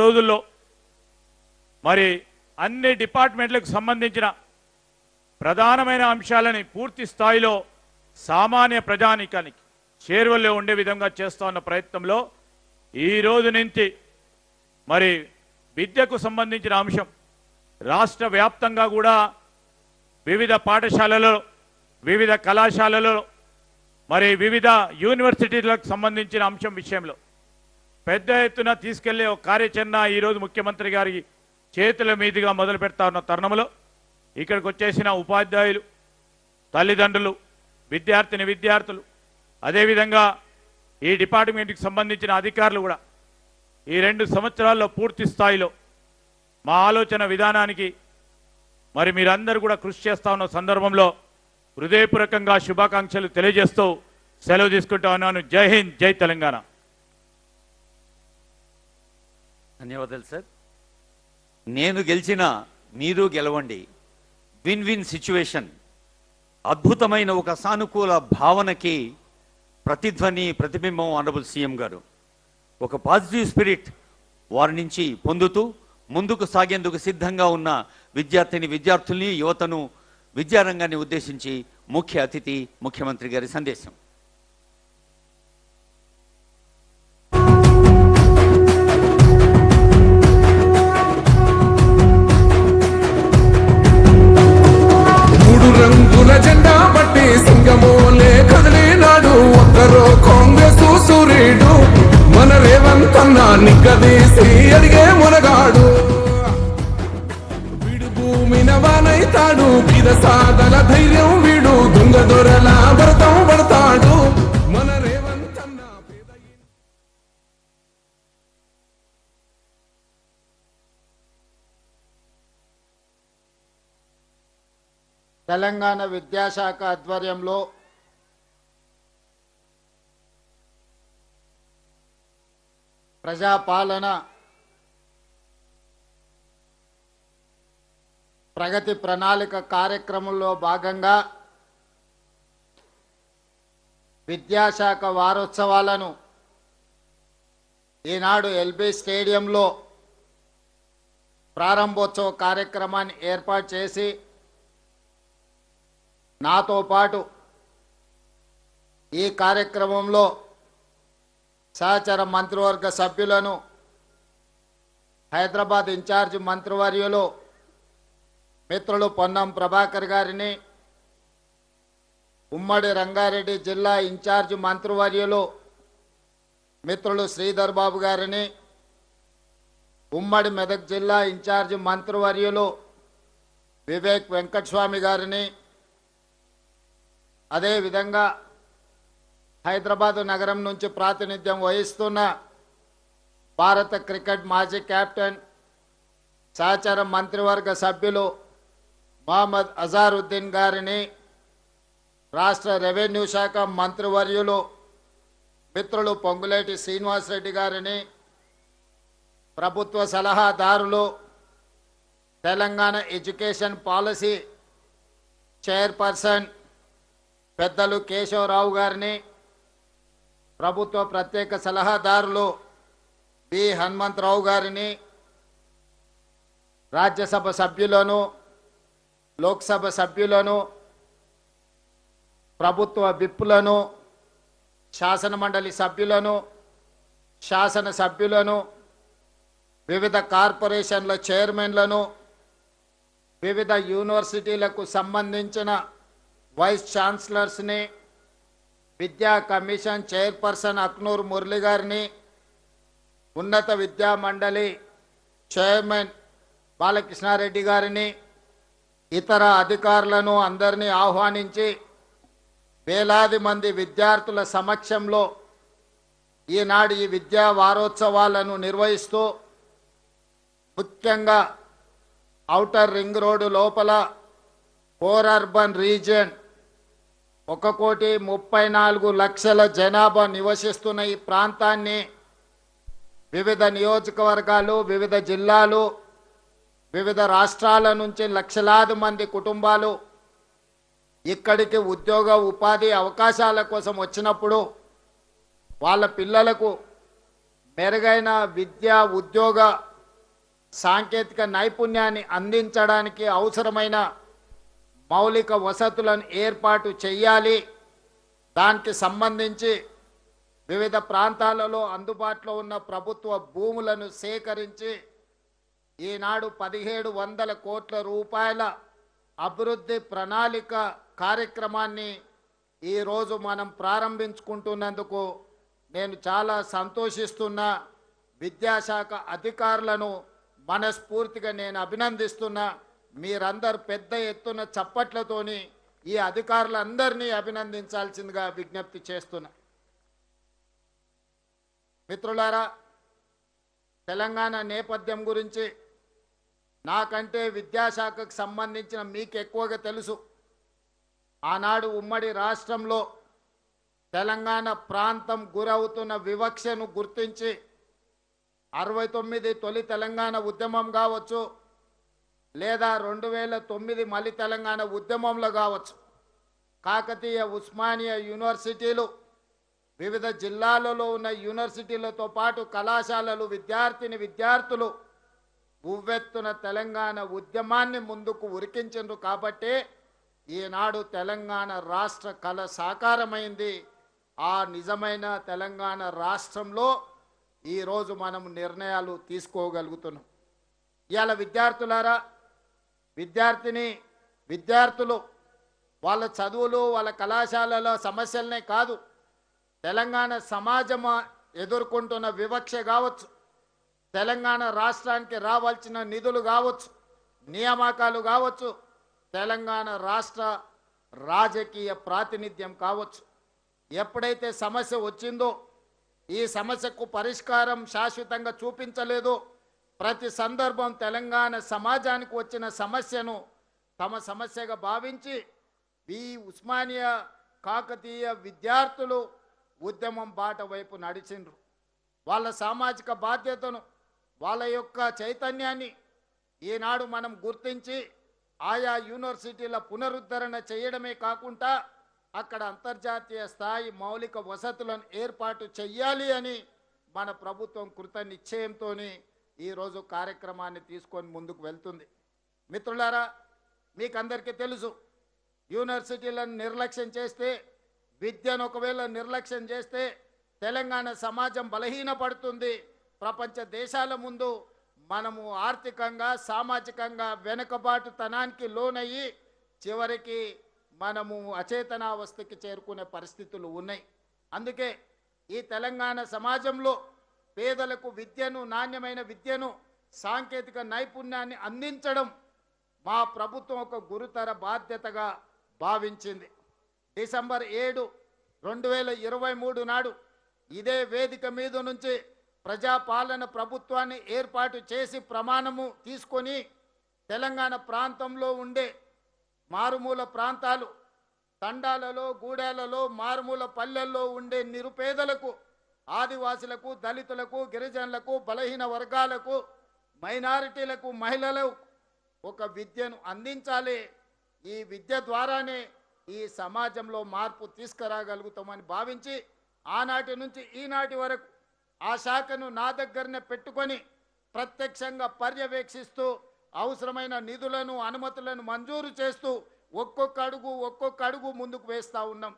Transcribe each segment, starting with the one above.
రోజుల్లో మరి అన్ని డిపార్ట్మెంట్లకు సంబంధించిన ప్రధానమైన అంశాలని పూర్తి స్థాయిలో సామాన్య ప్రజానికానికి చేరువలో ఉండే విధంగా చేస్తున్న ప్రయత్నంలో ఈ రోజు నుంచి మరి విద్యకు సంబంధించిన అంశం రాష్ట్ర వ్యాప్తంగా కూడా వివిధ పాఠశాలలో వివిధ కళాశాలలో మరి వివిధ యూనివర్సిటీలకు సంబంధించిన అంశం విషయంలో పెద్ద ఎత్తున తీసుకెళ్లే ఒక కార్యాచరణ ఈరోజు ముఖ్యమంత్రి గారి చేతుల మీదుగా మొదలు పెడతా ఉన్న తరుణంలో ఇక్కడికి వచ్చేసిన ఉపాధ్యాయులు, తల్లిదండ్రులు, విద్యార్థులు అదేవిధంగా ఈ డిపార్ట్మెంట్కి సంబంధించిన అధికారులు కూడా ఈ 2 సంవత్సరాల్లో పూర్తి స్థాయిలో మా ఆలోచన విధానానికి మరి మీరందరూ కూడా కృషి చేస్తా ఉన్న సందర్భంలో హృదయపూర్వకంగా శుభాకాంక్షలు తెలియజేస్తూ సెలవు తీసుకుంటా ఉన్నాను. జై హింద్, జై తెలంగాణ. ధన్యవాదాలు సార్. నేను గెలిచినా మీరు గెలవండి, విన్ విన్ సిచ్యువేషన్. అద్భుతమైన ఒక సానుకూల భావనకి ప్రతిధ్వని, ప్రతిబింబం ఆనరబుల్ సీఎం గారు. ఒక పాజిటివ్ స్పిరిట్ వారి నుంచి పొందుతూ ముందుకు సాగేందుకు సిద్ధంగా ఉన్న విద్యార్థుల్ని, యువతను, విద్యారంగాన్ని ఉద్దేశించి ముఖ్య అతిథి ముఖ్యమంత్రి గారి సందేశం. జెండా పట్టి సింగమోలే కదిలినాడు ఒక్కరో కాంగ్రెస్ సూర్యుడు మన రేవంత్ అన్న నిక్కదీసి అడిగే మునగాడు. వీడు భూమిన వానైతాడు, బీద సాదల ధైర్యం వీడు, దొంగ దొరల భరతం పడతాడు మన రేవంత్ అన్న. తెలంగాణ విద్యాశాఖ ఆధ్వర్యంలో ప్రజాపాలన ప్రగతి ప్రణాళిక కార్యక్రమంలో భాగంగా విద్యాశాఖ వారోత్సవాలను ఈనాడు ఎల్బీ స్టేడియంలో ప్రారంభోత్సవ కార్యక్రమాన్ని ఏర్పాటు చేసి నాతో పాటు ఈ కార్యక్రమంలో సహచర మంత్రివర్గ సభ్యులను, హైదరాబాద్ ఇన్ఛార్జ్ మంత్రివర్యులు మిత్రులు పొన్నం ప్రభాకర్ గారిని, ఉమ్మడి రంగారెడ్డి జిల్లా ఇన్ఛార్జ్ మంత్రివర్యులు మిత్రులు శ్రీధర్ బాబు గారిని, ఉమ్మడి మెదక్ జిల్లా ఇన్ఛార్జ్ మంత్రివర్యులు వివేక్ వెంకటస్వామి గారిని, అదేవిధంగా హైదరాబాదు నగరం నుంచి ప్రాతినిధ్యం వహిస్తున్న భారత క్రికెట్ మాజీ కెప్టెన్, సహచర మంత్రివర్గ సభ్యులు మహమ్మద్ అజారుద్దీన్ గారిని, రాష్ట్ర రెవెన్యూ శాఖ మంత్రివర్యులు మిత్రులు పొంగులేటి శ్రీనివాసరెడ్డి గారిని, ప్రభుత్వ సలహాదారులు తెలంగాణ ఎడ్యుకేషన్ పాలసీ చైర్పర్సన్ పెద్దలు కేశవరావు గారిని, ప్రభుత్వ ప్రత్యేక సలహాదారులు బి హనుమంతరావు గారిని, రాజ్యసభ సభ్యులను, లోక్సభ సభ్యులను, ప్రభుత్వ విప్పులను, శాసనమండలి సభ్యులను, శాసనసభ్యులను, వివిధ కార్పొరేషన్ల చైర్మన్లను, వివిధ యూనివర్సిటీలకు సంబంధించిన వైస్ ఛాన్సలర్స్ని, విద్యా కమిషన్ చైర్పర్సన్ అక్నూర్ మురళి గారిని, ఉన్నత విద్యా మండలి చైర్మన్ బాలకృష్ణారెడ్డి గారిని, ఇతర అధికారులను అందరినీ ఆహ్వానించి వేలాది మంది విద్యార్థుల సమక్షంలో ఈనాడు ఈ విద్యా వారోత్సవాలను నిర్వహిస్తూ ముఖ్యంగా ఔటర్ రింగ్ రోడ్డు లోపల కోర్ అర్బన్ రీజియన్ 1,34,00,000 జనాభా నివసిస్తున్న ఈ ప్రాంతాన్ని వివిధ నియోజకవర్గాలు, వివిధ జిల్లాలు, వివిధ రాష్ట్రాల నుంచి లక్షలాది మంది కుటుంబాలు ఇక్కడికి ఉద్యోగ ఉపాధి అవకాశాల కోసం వచ్చినప్పుడు వాళ్ళ పిల్లలకు మెరుగైన విద్య, ఉద్యోగ సాంకేతిక నైపుణ్యాన్ని అందించడానికి అవసరమైన మౌలిక వసతులను ఏర్పాటు చేయాలి. దానికి సంబంధించి వివిధ ప్రాంతాలలో అందుబాటులో ఉన్న ప్రభుత్వ భూములను సేకరించి ఈనాడు 1700 కోట్ల రూపాయల అభివృద్ధి ప్రణాళిక కార్యక్రమాన్ని ఈరోజు మనం ప్రారంభించుకుంటున్నందుకు నేను చాలా సంతోషిస్తున్నా. విద్యాశాఖ అధికారులను మనస్ఫూర్తిగా నేను అభినందిస్తున్నా. మీరందరూ పెద్ద ఎత్తున చప్పట్లతోని ఈ అధికారులందరినీ అభినందించాల్సిందిగా విజ్ఞప్తి చేస్తున్నా. మిత్రులారా, తెలంగాణ నేపథ్యం గురించి నాకంటే విద్యాశాఖకు సంబంధించిన మీకు ఎక్కువగా తెలుసు. ఆనాడు ఉమ్మడి రాష్ట్రంలో తెలంగాణ ప్రాంతం గురవుతున్న వివక్షను గుర్తించి 69 తొలి తెలంగాణ ఉద్యమం కావచ్చు, లేదా 2009 మలి తెలంగాణ ఉద్యమంలో కావచ్చు, కాకతీయ ఉస్మానియా యూనివర్సిటీలు, వివిధ జిల్లాలలో ఉన్న యూనివర్సిటీలతో పాటు కళాశాలలు, విద్యార్థులు ఉవ్వెత్తున తెలంగాణ ఉద్యమాన్ని ముందుకు ఉరికించిండ్రు. కాబట్టే ఈనాడు తెలంగాణ రాష్ట్ర కళ సాకారమైంది. ఆ నిజమైన తెలంగాణ రాష్ట్రంలో ఈరోజు మనం నిర్ణయాలు తీసుకోగలుగుతున్నాం. ఇవాళ విద్యార్థులారా, విద్యార్థులు వాళ్ళ చదువులు, వాళ్ళ కళాశాలలో సమస్యలనే కాదు, తెలంగాణ సమాజం ఎదుర్కొంటున్న వివక్ష కావచ్చు, తెలంగాణ రాష్ట్రానికి రావాల్సిన నిధులు కావచ్చు, నియామకాలు కావచ్చు, తెలంగాణ రాష్ట్ర రాజకీయ ప్రాతినిధ్యం కావచ్చు, ఎప్పుడైతే సమస్య వచ్చిందో ఈ సమస్యకు పరిష్కారం శాశ్వతంగా చూపించలేదో, ప్రతి సందర్భం తెలంగాణ సమాజానికి వచ్చిన సమస్యను తమ సమస్యగా భావించి ఈ ఉస్మానియా కాకతీయ విద్యార్థులు ఉద్యమం బాట వైపు నడిచిండ్రు. వాళ్ళ సామాజిక బాధ్యతను, వాళ్ళ యొక్క చైతన్యాన్ని ఈనాడు మనం గుర్తించి ఆయా యూనివర్సిటీల పునరుద్ధరణ చేయడమే కాకుండా అక్కడ అంతర్జాతీయ స్థాయి మౌలిక వసతులను ఏర్పాటు చెయ్యాలి అని మన ప్రభుత్వం కృత నిశ్చయంతో ఈరోజు కార్యక్రమాన్ని తీసుకొని ముందుకు వెళ్తుంది. మిత్రులారా, మీకందరికీ తెలుసు, యూనివర్సిటీలను నిర్లక్ష్యం చేస్తే, విద్యను ఒకవేళ నిర్లక్ష్యం చేస్తే తెలంగాణ సమాజం బలహీనపడుతుంది. ప్రపంచ దేశాల ముందు మనము ఆర్థికంగా, సామాజికంగా వెనుకబాటుతనానికి లోనయ్యి చివరికి మనము అచేతనావస్థకి చేరుకునే పరిస్థితులు ఉన్నాయి. అందుకే ఈ తెలంగాణ సమాజంలో పేదలకు విద్యను, నాణ్యమైన విద్యను, సాంకేతిక నైపుణ్యాన్ని అందించడం మా ప్రభుత్వం ఒక గురుతర బాధ్యతగా భావించింది. డిసెంబర్ 7, 2023 నాడు ఇదే వేదిక మీద నుంచి ప్రజాపాలన ప్రభుత్వాన్ని ఏర్పాటు చేసి ప్రమాణము తీసుకొని తెలంగాణ ప్రాంతంలో ఉండే మారుమూల ప్రాంతాలు, తండాలలో, గూడాలలో, మారుమూల పల్లెల్లో ఉండే నిరుపేదలకు, ఆదివాసులకు, దళితులకు, గిరిజనులకు, బలహీన వర్గాలకు, మైనారిటీలకు, మహిళలకు ఒక విద్యను అందించాలి. ఈ విద్య ద్వారానే ఈ సమాజంలో మార్పు తీసుకురాగలుగుతామని భావించి ఆనాటి నుంచి ఈనాటి వరకు ఆ శాఖను నా దగ్గరనే పెట్టుకొని ప్రత్యక్షంగా పర్యవేక్షిస్తూ అవసరమైన నిధులను, అనుమతులను మంజూరు చేస్తూ ఒక్కొక్క అడుగు ముందుకు వేస్తూ ఉన్నాం.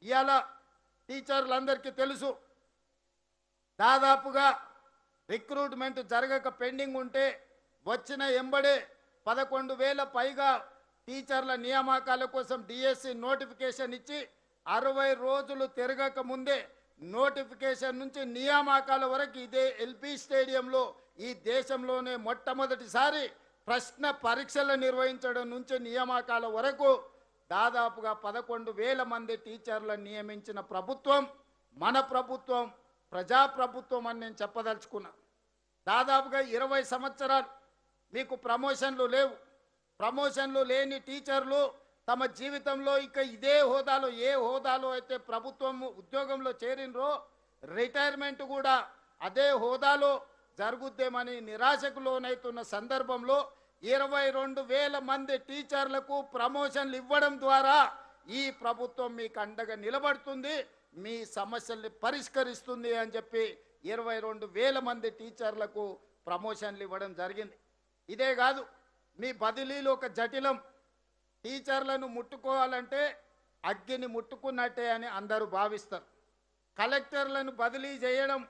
ఇవాళ టీచర్లందరికీ తెలుసు, దాదాపుగా రిక్రూట్మెంట్ జరగక పెండింగ్ ఉంటే వచ్చిన ఎంబడే 11,000 పైగా టీచర్ల నియామకాల కోసం డిఎస్సి నోటిఫికేషన్ ఇచ్చి 60 రోజులు తిరగక ముందే నోటిఫికేషన్ నుంచి నియామకాల వరకు ఇదే ఎల్పి స్టేడియంలో ఈ దేశంలోనే మొట్టమొదటిసారి ప్రశ్న పరీక్షలు నిర్వహించడం నుంచి నియామకాల వరకు దాదాపుగా 11,000 మంది టీచర్లను నియమించిన ప్రభుత్వం మన ప్రభుత్వం, ప్రజాప్రభుత్వం అని నేను చెప్పదలుచుకున్నా. దాదాపుగా 20 సంవత్సరాలు మీకు ప్రమోషన్లు లేవు. ప్రమోషన్లు లేని టీచర్లు తమ జీవితంలో ఇక ఇదే హోదాలో, ఏ హోదాలో అయితే ప్రభుత్వం ఉద్యోగంలో చేరినరో రిటైర్మెంట్ కూడా అదే హోదాలో జరుగుద్దేమని నిరాశకు లోనైతున్న సందర్భంలో 22,000 మంది టీచర్లకు ప్రమోషన్లు ఇవ్వడం ద్వారా ఈ ప్రభుత్వం మీకు అండగా నిలబడుతుంది, మీ సమస్యల్ని పరిష్కరిస్తుంది అని చెప్పి 22,000 మంది టీచర్లకు ప్రమోషన్లు ఇవ్వడం జరిగింది. ఇదే కాదు, మీ బదిలీలు ఒక జటిలం. టీచర్లను ముట్టుకోవాలంటే అగ్గిని ముట్టుకున్నట్టే అని అందరూ భావిస్తారు. కలెక్టర్లను బదిలీ చేయడం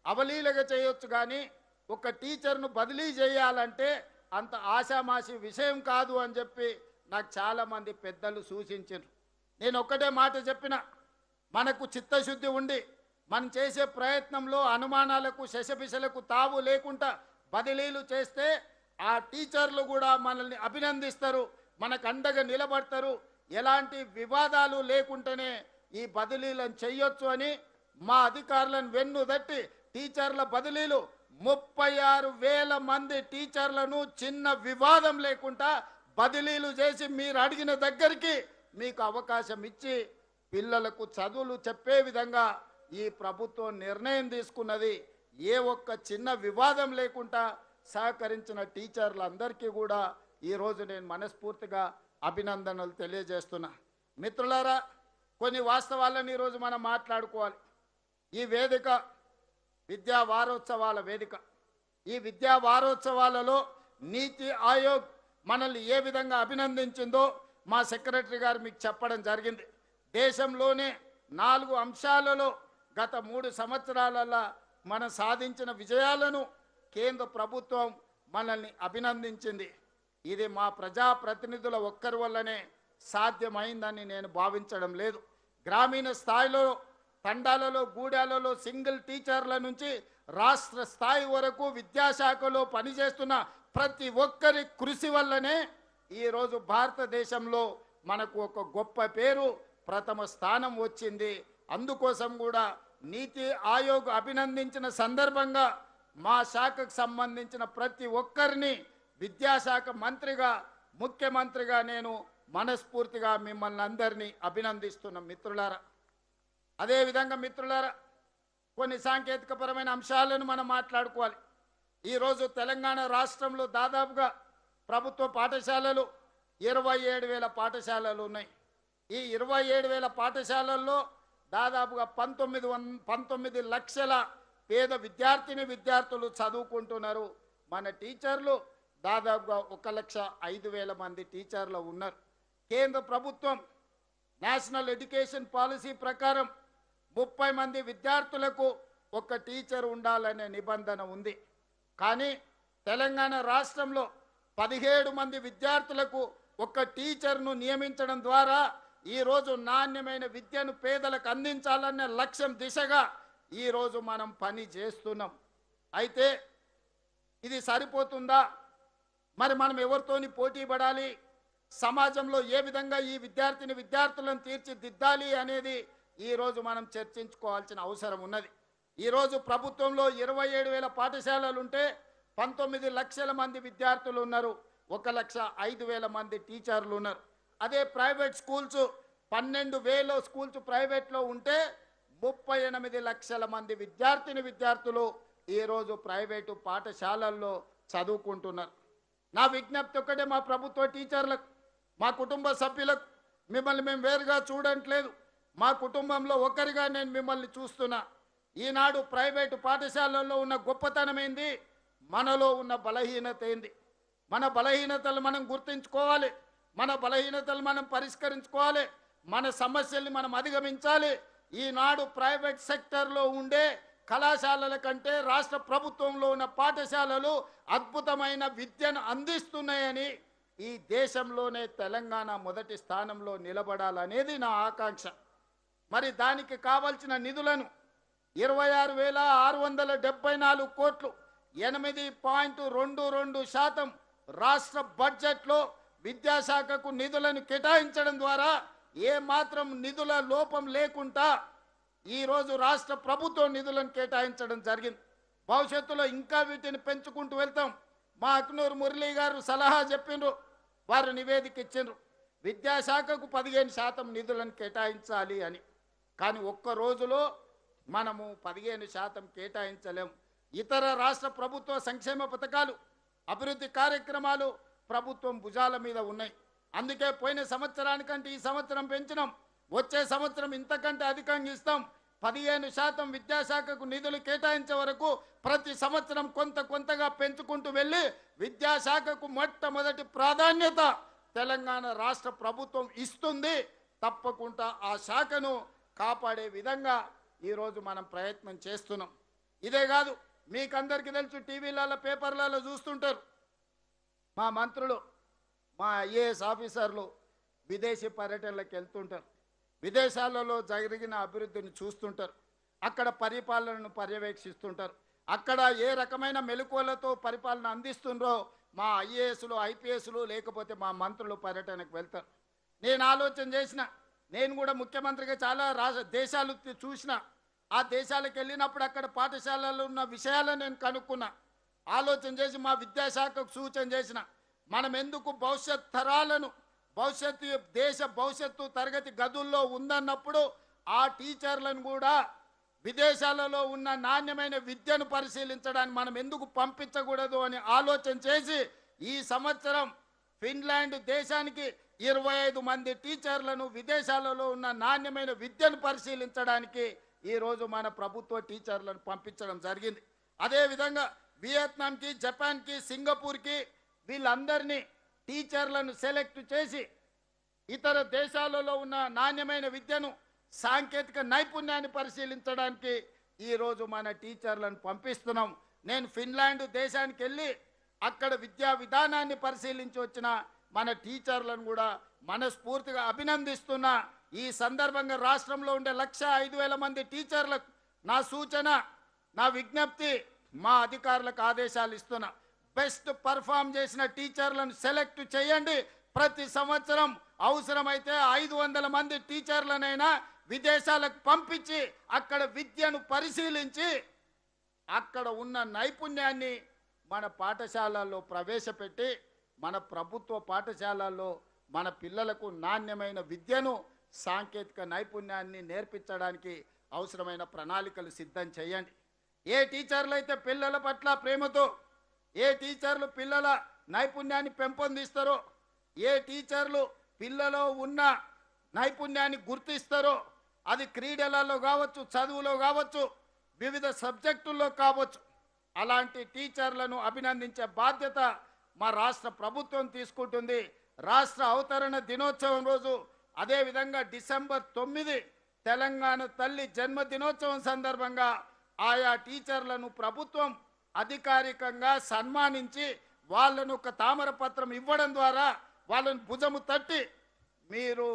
అవలీలగా చేయొచ్చు, కానీ ఒక టీచర్ను బదిలీ చేయాలంటే అంత ఆషామాషి విషయం కాదు అని చెప్పి నాకు చాలామంది పెద్దలు సూచించారు. నేను ఒక్కటే మాట చెప్పిన, మనకు చిత్తశుద్ధి ఉండి మనం చేసే ప్రయత్నంలో అనుమానాలకు శశపిశలకు తావు లేకుండా బదిలీలు చేస్తే ఆ టీచర్లు కూడా మనల్ని అభినందిస్తారు, మనకు అండగా నిలబడతారు. ఎలాంటి వివాదాలు లేకుండానే ఈ బదిలీలను చెయ్యొచ్చు అని మా అధికారులను వెన్నుదట్టి టీచర్ల బదిలీలు 36,000 మంది టీచర్లను చిన్న వివాదం లేకుండా బదిలీలు చేసి మీరు అడిగిన దగ్గరికి మీకు అవకాశం ఇచ్చి పిల్లలకు చదువులు చెప్పే విధంగా ఈ ప్రభుత్వం నిర్ణయం తీసుకున్నది. ఏ ఒక్క చిన్న వివాదం లేకుండా సహకరించిన టీచర్లందరికీ కూడా ఈరోజు నేను మనస్ఫూర్తిగా అభినందనలు తెలియజేస్తున్నా. మిత్రులారా, కొన్ని వాస్తవాలను ఈరోజు మనం మాట్లాడుకోవాలి. ఈ వేదిక విద్యా వారోత్సవాల వేదిక. ఈ విద్యా వారోత్సవాలలో నీతి ఆయోగ్ మనల్ని ఏ విధంగా అభినందించిందో మా సెక్రటరీ గారు మీకు చెప్పడం జరిగింది. దేశంలోనే 4 అంశాలలో గత 3 సంవత్సరాలలో మనం సాధించిన విజయాలను కేంద్ర ప్రభుత్వం మనల్ని అభినందించింది. ఇది మా ప్రజాప్రతినిధుల ఒక్కరి వల్లనే సాధ్యమైందని నేను భావించడం లేదు. గ్రామీణ స్థాయిలో తండాలలో గూడాలలో సింగిల్ టీచర్ల నుంచి రాష్ట్ర స్థాయి వరకు విద్యాశాఖలో పనిచేస్తున్న ప్రతి ఒక్కరి కృషి వల్లనే ఈరోజు భారతదేశంలో మనకు ఒక గొప్ప పేరు, ప్రథమ స్థానం వచ్చింది. అందుకోసం కూడా నీతి ఆయోగ్ అభినందించిన సందర్భంగా మా శాఖకు సంబంధించిన ప్రతి ఒక్కరిని విద్యాశాఖ మంత్రిగా, ముఖ్యమంత్రిగా నేను మనస్ఫూర్తిగా మిమ్మల్ని అందరినీ అభినందిస్తున్న మిత్రులారా. అదేవిధంగా మిత్రులారా, కొన్ని సాంకేతికపరమైన అంశాలను మనం మాట్లాడుకోవాలి. ఈరోజు తెలంగాణ రాష్ట్రంలో దాదాపుగా ప్రభుత్వ పాఠశాలలు 27,000 పాఠశాలలు ఉన్నాయి. ఈ 27,000 పాఠశాలల్లో దాదాపుగా 19 లక్షల పేద విద్యార్థులు చదువుకుంటున్నారు. మన టీచర్లు దాదాపుగా 1,05,000 మంది టీచర్లు ఉన్నారు. కేంద్ర ప్రభుత్వం నేషనల్ ఎడ్యుకేషన్ పాలసీ ప్రకారం 30 మంది విద్యార్థులకు ఒక టీచర్ ఉండాలనే నిబంధన ఉంది. కానీ తెలంగాణ రాష్ట్రంలో 17 మంది విద్యార్థులకు ఒక టీచర్ను నియమించడం ద్వారా ఈరోజు నాణ్యమైన విద్యను పేదలకు అందించాలనే లక్ష్యం దిశగా ఈరోజు మనం పని చేస్తున్నాం. అయితే ఇది సరిపోతుందా? మరి మనం ఎవరితోని పోటీ పడాలి, సమాజంలో ఏ విధంగా ఈ విద్యార్థులను తీర్చిదిద్దాలి అనేది ఈరోజు మనం చర్చించుకోవాల్సిన అవసరం ఉన్నది. ఈరోజు ప్రభుత్వంలో 27,000 పాఠశాలలు ఉంటే 19 లక్షల మంది విద్యార్థులు ఉన్నారు, 1,05,000 మంది టీచర్లు ఉన్నారు. అదే ప్రైవేట్ స్కూల్స్ 12,000 స్కూల్స్ ప్రైవేట్లో ఉంటే 38 లక్షల మంది విద్యార్థులు ఈరోజు ప్రైవేటు పాఠశాలల్లో చదువుకుంటున్నారు. నా విజ్ఞప్తి ఒక్కటే మా ప్రభుత్వ టీచర్లకు, మా కుటుంబ సభ్యులకు, మిమ్మల్ని మేము వేరుగా చూడట్లేదు, మా కుటుంబంలో ఒకరిగా నేను మిమ్మల్ని చూస్తున్నా. ఈనాడు ప్రైవేటు పాఠశాలల్లో ఉన్న గొప్పతనం ఏంది, మనలో ఉన్న బలహీనత ఏంది? మన బలహీనతలు మనం గుర్తించుకోవాలి, మన బలహీనతలు మనం పరిష్కరించుకోవాలి, మన సమస్యల్ని మనం అధిగమించాలి. ఈనాడు ప్రైవేట్ సెక్టర్లో ఉండే కళాశాలల కంటే రాష్ట్ర ప్రభుత్వంలో ఉన్న పాఠశాలలు అద్భుతమైన విద్యను అందిస్తున్నాయని, ఈ దేశంలోనే తెలంగాణ మొదటి స్థానంలో నిలబడాలనేది నా ఆకాంక్ష. మరి దానికి కావలసిన నిధులను 26,674 కోట్లు 8.22% రాష్ట్ర బడ్జెట్లో విద్యాశాఖకు నిధులను కేటాయించడం ద్వారా ఏమాత్రం నిధుల లోపం లేకుండా ఈరోజు రాష్ట్ర ప్రభుత్వం నిధులను కేటాయించడం జరిగింది. భవిష్యత్తులో ఇంకా వీటిని పెంచుకుంటూ వెళ్తాం. మా అక్నూరు మురళీ గారు సలహా చెప్పిండ్రు, వారు నివేదిక ఇచ్చిండ్రు, విద్యాశాఖకు 15% నిధులను కేటాయించాలి అని. కానీ ఒక్క రోజులో మనము 15% కేటాయించలేం. ఇతర రాష్ట్ర ప్రభుత్వ సంక్షేమ పథకాలు, అభివృద్ధి కార్యక్రమాలు ప్రభుత్వం భుజాల మీద ఉన్నాయి. అందుకే పోయిన సంవత్సరానికంటే ఈ సంవత్సరం పెంచినాం, వచ్చే సంవత్సరం ఇంతకంటే అధికంగా ఇస్తాం. 15% విద్యాశాఖకు నిధులు కేటాయించే వరకు ప్రతి సంవత్సరం కొంతగా పెంచుకుంటూ వెళ్ళి విద్యాశాఖకు మొట్టమొదటి ప్రాధాన్యత తెలంగాణ రాష్ట్ర ప్రభుత్వం ఇస్తుంది. తప్పకుండా ఆ శాఖను కాపాడే విధంగా ఈరోజు మనం ప్రయత్నం చేస్తున్నాం. ఇదే కాదు, మీకందరికీ తెలుసు, టీవీలలో పేపర్లలో చూస్తుంటారు, మా మంత్రులు మా ఐఏఎస్ ఆఫీసర్లు విదేశీ పర్యటనలకు వెళ్తుంటారు, విదేశాలలో జరిగిన అభివృద్ధిని చూస్తుంటారు, అక్కడ పరిపాలనను పర్యవేక్షిస్తుంటారు, అక్కడ ఏ రకమైన మెలకువలతో పరిపాలన అందిస్తుండ్రో మా ఐఏఎస్లు ఐపీఎస్లు లేకపోతే మా మంత్రులు పర్యటనకు వెళ్తారు. నేను ఆలోచన చేసిన, నేను కూడా ముఖ్యమంత్రిగా చాలా దేశాలు చూసిన, ఆ దేశాలకు వెళ్ళినప్పుడు అక్కడ పాఠశాలలో ఉన్న విషయాలను నేను కనుక్కున్నా. ఆలోచన చేసి మా విద్యాశాఖకు సూచన చేసిన, మనం ఎందుకు భవిష్యత్ తరాలను దేశ భవిష్యత్తు తరగతి గదుల్లో ఉందన్నప్పుడు ఆ టీచర్లను కూడా విదేశాలలో ఉన్న నాణ్యమైన విద్యను పరిశీలించడానికి మనం ఎందుకు పంపించకూడదు అని ఆలోచన చేసి ఈ సంవత్సరం ఫిన్లాండ్ దేశానికి 25 మంది టీచర్లను విదేశాలలో ఉన్న నాణ్యమైన విద్యను పరిశీలించడానికి ఈరోజు మన ప్రభుత్వ టీచర్లను పంపించడం జరిగింది. అదేవిధంగా వియత్నాంకి, జపాన్కి, సింగపూర్కి వీళ్ళందరినీ టీచర్లను సెలెక్ట్ చేసి ఇతర దేశాలలో ఉన్న నాణ్యమైన విద్యను సాంకేతిక నైపుణ్యాన్ని పరిశీలించడానికి ఈరోజు మన టీచర్లను పంపిస్తున్నాం. నేను ఫిన్లాండ్ దేశానికి వెళ్ళి అక్కడ విద్యా విధానాన్ని పరిశీలించి వచ్చిన మన టీచర్లను కూడా మనస్ఫూర్తిగా అభినందిస్తున్నా. ఈ సందర్భంగా రాష్ట్రంలో ఉండే 1,05,000 మంది టీచర్లకు నా సూచన, నా విజ్ఞప్తి, మా అధికారులకు ఆదేశాలు ఇస్తున్నా. బెస్ట్ పర్ఫామ్ చేసిన టీచర్లను సెలెక్ట్ చేయండి. ప్రతి సంవత్సరం అవసరమైతే 500 మంది టీచర్లనైనా విదేశాలకు పంపించి అక్కడ విద్యను పరిశీలించి అక్కడ ఉన్న నైపుణ్యాన్ని మన పాఠశాలల్లో ప్రవేశపెట్టి మన ప్రభుత్వ పాఠశాలల్లో మన పిల్లలకు నాణ్యమైన విద్యను సాంకేతిక నైపుణ్యాన్ని నేర్పించడానికి అవసరమైన ప్రణాళికలు సిద్ధం చేయండి. ఏ టీచర్లు అయితే పిల్లల పట్ల ప్రేమతో, ఏ టీచర్లు పిల్లల నైపుణ్యాన్ని పెంపొందిస్తారో, ఏ టీచర్లు పిల్లలో ఉన్న నైపుణ్యాన్ని గుర్తిస్తారో, అది క్రీడలలో కావచ్చు, చదువులో కావచ్చు, వివిధ సబ్జెక్టుల్లో కావచ్చు, అలాంటి టీచర్లను అభినందించే బాధ్యత మా రాష్ట్ర ప్రభుత్వం తీసుకుంటుంది. రాష్ట్ర అవతరణ దినోత్సవం రోజు, అదేవిధంగా డిసెంబర్ 9 తెలంగాణ తల్లి జన్మదినోత్సవం సందర్భంగా ఆయా టీచర్లను ప్రభుత్వం అధికారికంగా సన్మానించి వాళ్ళను ఒక తామరపత్రం ఇవ్వడం ద్వారా వాళ్ళను భుజము తట్టి మీరు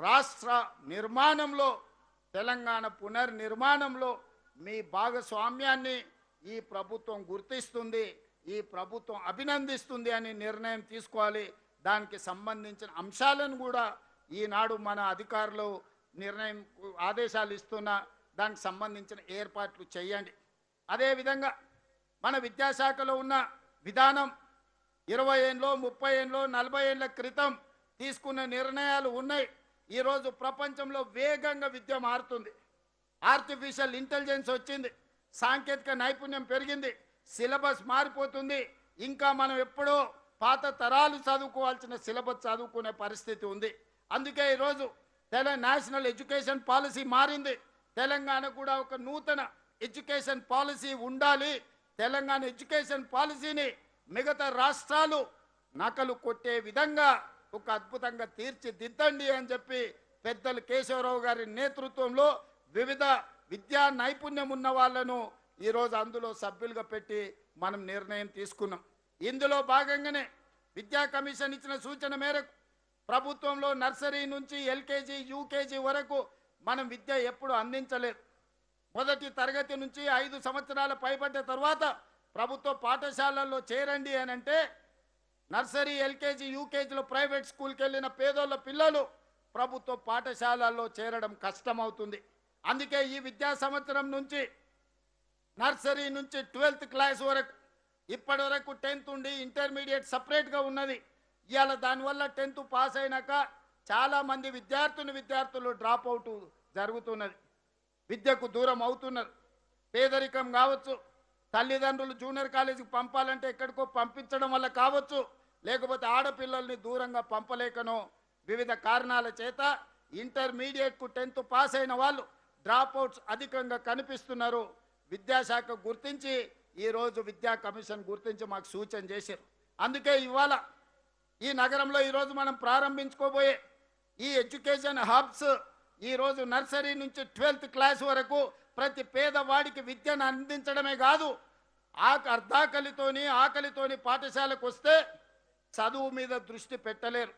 రాష్ట్ర నిర్మాణంలో, తెలంగాణ పునర్నిర్మాణంలో మీ భాగస్వామ్యాన్ని ఈ ప్రభుత్వం గుర్తిస్తుంది, ఈ ప్రభుత్వం అభినందిస్తుంది అని నిర్ణయం తీసుకోవాలి. దానికి సంబంధించిన అంశాలను కూడా ఈనాడు మన అధికారులు ఆదేశాలు ఇస్తున్న దానికి సంబంధించిన ఏర్పాట్లు చేయండి. అదేవిధంగా మన విద్యాశాఖలో ఉన్న విధానం 20 ఏళ్ళలో, 30 ఏళ్ళలో, 40 ఏళ్ళ క్రితం తీసుకున్న నిర్ణయాలు ఉన్నాయి. ఈరోజు ప్రపంచంలో వేగంగా విద్య మారుతుంది. ఆర్టిఫిషియల్ ఇంటెలిజెన్స్ వచ్చింది, సాంకేతిక నైపుణ్యం పెరిగింది, సిలబస్ మారిపోతుంది. ఇంకా మనం ఎప్పుడో పాత తరాలు చదువుకోవాల్సిన సిలబస్ చదువుకునే పరిస్థితి ఉంది. అందుకే ఈరోజు నేషనల్ ఎడ్యుకేషన్ పాలసీ మారింది. తెలంగాణ కూడా ఒక నూతన ఎడ్యుకేషన్ పాలసీ ఉండాలి. తెలంగాణ ఎడ్యుకేషన్ పాలసీని మిగతా రాష్ట్రాలు నకలు కొట్టే విధంగా ఒక అద్భుతంగా తీర్చిదిద్దండి అని చెప్పి పెద్దలు కేశవరావు గారి నేతృత్వంలో వివిధ విద్యా నైపుణ్యం ఉన్న వాళ్ళను ఈరోజు అందులో సభ్యులుగా పెట్టి మనం నిర్ణయం తీసుకున్నాం. ఇందులో భాగంగానే విద్యా కమిషన్ ఇచ్చిన సూచన మేరకు ప్రభుత్వంలో నర్సరీ నుంచి ఎల్కేజీ, యూకేజీ వరకు మనం విద్య ఎప్పుడు అందించలేదు. మొదటి తరగతి నుంచి 5 సంవత్సరాల పైబడ్డ తర్వాత ప్రభుత్వ పాఠశాలల్లో చేరండి అని అంటే నర్సరీ, ఎల్కేజీ, యూకేజీలో ప్రైవేట్ స్కూల్కి వెళ్ళిన పేదోళ్ళ పిల్లలు ప్రభుత్వ పాఠశాలల్లో చేరడం కష్టమవుతుంది. అందుకే ఈ విద్యా సంవత్సరం నుంచి నర్సరీ నుంచి 12th క్లాస్ వరకు ఇప్పటి వరకు 10th ఉండి ఇంటర్మీడియట్ సపరేట్గా ఉన్నది. ఇవాళ దానివల్ల 10th పాస్ అయినాక చాలామంది విద్యార్థులు డ్రాప్ అవుట్ జరుగుతున్నది, విద్యకు దూరం అవుతున్నారు. పేదరికం కావచ్చు, తల్లిదండ్రులు జూనియర్ కాలేజీకి పంపాలంటే ఎక్కడికో పంపించడం వల్ల కావచ్చు, లేకపోతే ఆడపిల్లల్ని దూరంగా పంపలేకనో వివిధ కారణాల చేత ఇంటర్మీడియట్కు 10th పాస్ అయిన వాళ్ళు డ్రాప్అవుట్స్ అధికంగా కనిపిస్తున్నారు. విద్యాశాఖ గుర్తించి ఈరోజు విద్యా కమిషన్ గుర్తించి మాకు సూచన చేశారు. అందుకే ఇవాళ ఈ నగరంలో ఈరోజు మనం ప్రారంభించుకోబోయే ఈ ఎడ్యుకేషన్ హబ్స్ ఈరోజు నర్సరీ నుంచి 12th క్లాస్ వరకు ప్రతి పేదవాడికి విద్యను అందించడమే కాదు, ఆకలితోని పాఠశాలకు వస్తే చదువు మీద దృష్టి పెట్టలేరు.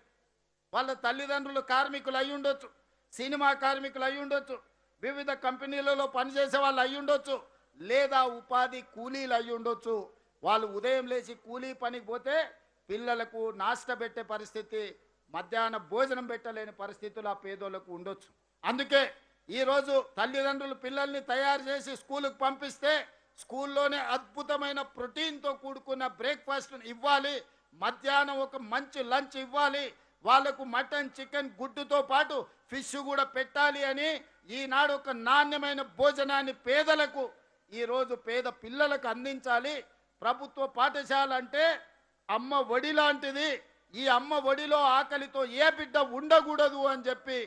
వాళ్ళ తల్లిదండ్రులు కార్మికులు అయి ఉండొచ్చు, సినిమా కార్మికులు అయి ఉండొచ్చు, వివిధ కంపెనీలలో పనిచేసే వాళ్ళు అయి ఉండొచ్చు, లేదా ఉపాధి కూలీలు అయి ఉండొచ్చు. వాళ్ళు ఉదయం లేచి కూలీ పనికి పోతే పిల్లలకు నాష్ట పెట్టే పరిస్థితి, మధ్యాహ్న భోజనం పెట్టలేని పరిస్థితులు ఆ పేదోళ్లకు ఉండొచ్చు. అందుకే ఈరోజు తల్లిదండ్రులు పిల్లల్ని తయారు చేసి స్కూలుకు పంపిస్తే స్కూల్లోనే అద్భుతమైన ప్రోటీన్తో కూడుకున్న బ్రేక్ఫాస్ట్ ఇవ్వాలి, మధ్యాహ్నం ఒక మంచి లంచ్ ఇవ్వాలి, వాళ్లకు మటన్ చికెన్ గుడ్డుతో పాటు ఫిష్ కూడా పెట్టాలి అని ఈనాడు ఒక నాణ్యమైన భోజనాన్ని పేదలకు ఈరోజు పేద పిల్లలకు అందించాలి. ప్రభుత్వ పాఠశాల అంటే అమ్మ ఒడి లాంటిది. ఈ అమ్మ ఒడిలో ఆకలితో ఏ బిడ్డ ఉండకూడదు అని చెప్పి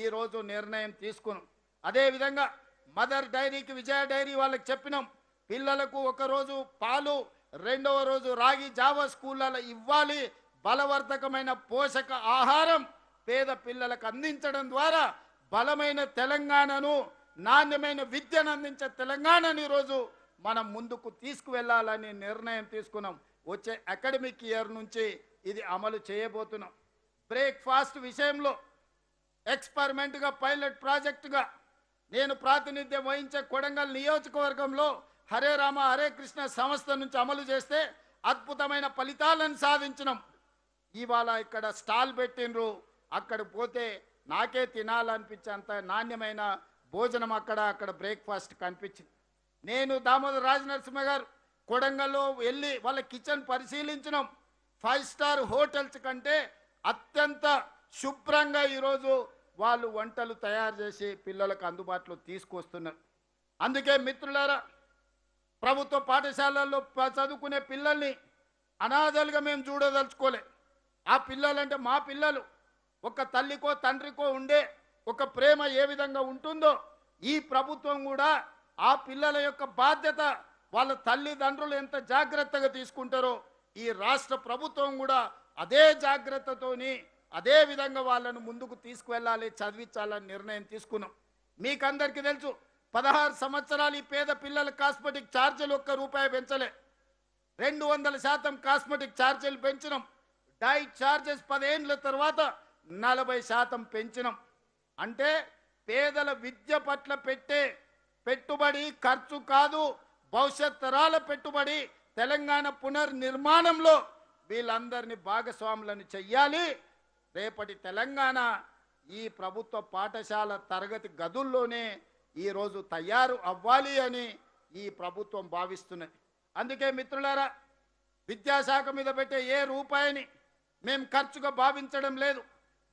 ఈరోజు నిర్ణయం తీసుకున్నాం. అదేవిధంగా మదర్ డైరీకి విజయ డైరీ వాళ్ళకి చెప్పినాం, పిల్లలకు ఒకరోజు పాలు, రెండవ రోజు రాగి జావా స్కూళ్ళలో ఇవ్వాలి. బలవర్ధకమైన పోషక ఆహారం పేద పిల్లలకు అందించడం ద్వారా బలమైన తెలంగాణను, నాణ్యమైన విద్యను అందించే తెలంగాణను ఈరోజు మనం ముందుకు తీసుకువెళ్ళాలని నిర్ణయం తీసుకున్నాం. వచ్చే అకాడమిక్ ఇయర్ నుంచి ఇది అమలు చేయబోతున్నాం. బ్రేక్ఫాస్ట్ విషయంలో ఎక్స్పెరిమెంట్గా, పైలట్ ప్రాజెక్టుగా నేను ప్రాతినిధ్యం వహించే కొడంగల్ నియోజకవర్గంలో హరే రామ హరే కృష్ణ సంస్థ నుంచి అమలు చేస్తే అద్భుతమైన ఫలితాలను సాధించినాం. ఇవాళ ఇక్కడ స్టాల్ పెట్టినరు, అక్కడ పోతే నాకే తినాలనిపించేంత నాణ్యమైన భోజనం అక్కడ బ్రేక్ఫాస్ట్ కనిపించింది. నేను దామోదర్ రాజనరసింహ గారు కొడంగల్లో వెళ్ళి వాళ్ళ కిచెన్ పరిశీలించినాం. 5 స్టార్ హోటల్స్ కంటే అత్యంత శుభ్రంగా ఈరోజు వాళ్ళు వంటలు తయారు చేసి పిల్లలకు అందుబాటులో తీసుకొస్తున్నారు. అందుకే మిత్రులారా, ప్రభుత్వ పాఠశాలల్లో చదువుకునే పిల్లల్ని అనాథలుగా మేము చూడదలుచుకోలే. ఆ పిల్లలంటే మా పిల్లలు. ఒక తల్లికో తండ్రికో ఉండే ఒక ప్రేమ ఏ విధంగా ఉంటుందో ఈ ప్రభుత్వం కూడా ఆ పిల్లల యొక్క బాధ్యత వాళ్ళ తల్లిదండ్రులు ఎంత జాగ్రత్తగా తీసుకుంటారో ఈ రాష్ట్ర ప్రభుత్వం కూడా అదే జాగ్రత్తతోని అదే విధంగా వాళ్ళను ముందుకు తీసుకువెళ్ళాలి, చదివించాలని నిర్ణయం తీసుకున్నాం. మీకందరికీ తెలుసు, 16 సంవత్సరాలు ఈ పేద పిల్లల కాస్మెటిక్ ఛార్జీలు ₹1 పెంచలే. 200% కాస్మెటిక్ ఛార్జీలు పెంచినాం. డైట్ ఛార్జెస్ 10 ఏళ్ళ తర్వాత 40% పెంచినాం. అంటే పేదల విద్య పట్ల పెట్టే పెట్టుబడి ఖర్చు కాదు, భవిష్యత్ తరాల పెట్టుబడి. తెలంగాణ పునర్నిర్మాణంలో వీళ్ళందరినీ భాగస్వాములను చెయ్యాలి. రేపటి తెలంగాణ ఈ ప్రభుత్వ పాఠశాల తరగతి గదుల్లోనే ఈరోజు తయారు అవ్వాలి అని ఈ ప్రభుత్వం భావిస్తున్నది. అందుకే మిత్రులారా, విద్యాశాఖ మీద పెట్టే ఏ రూపాయిని మేము ఖర్చుగా భావించడం లేదు,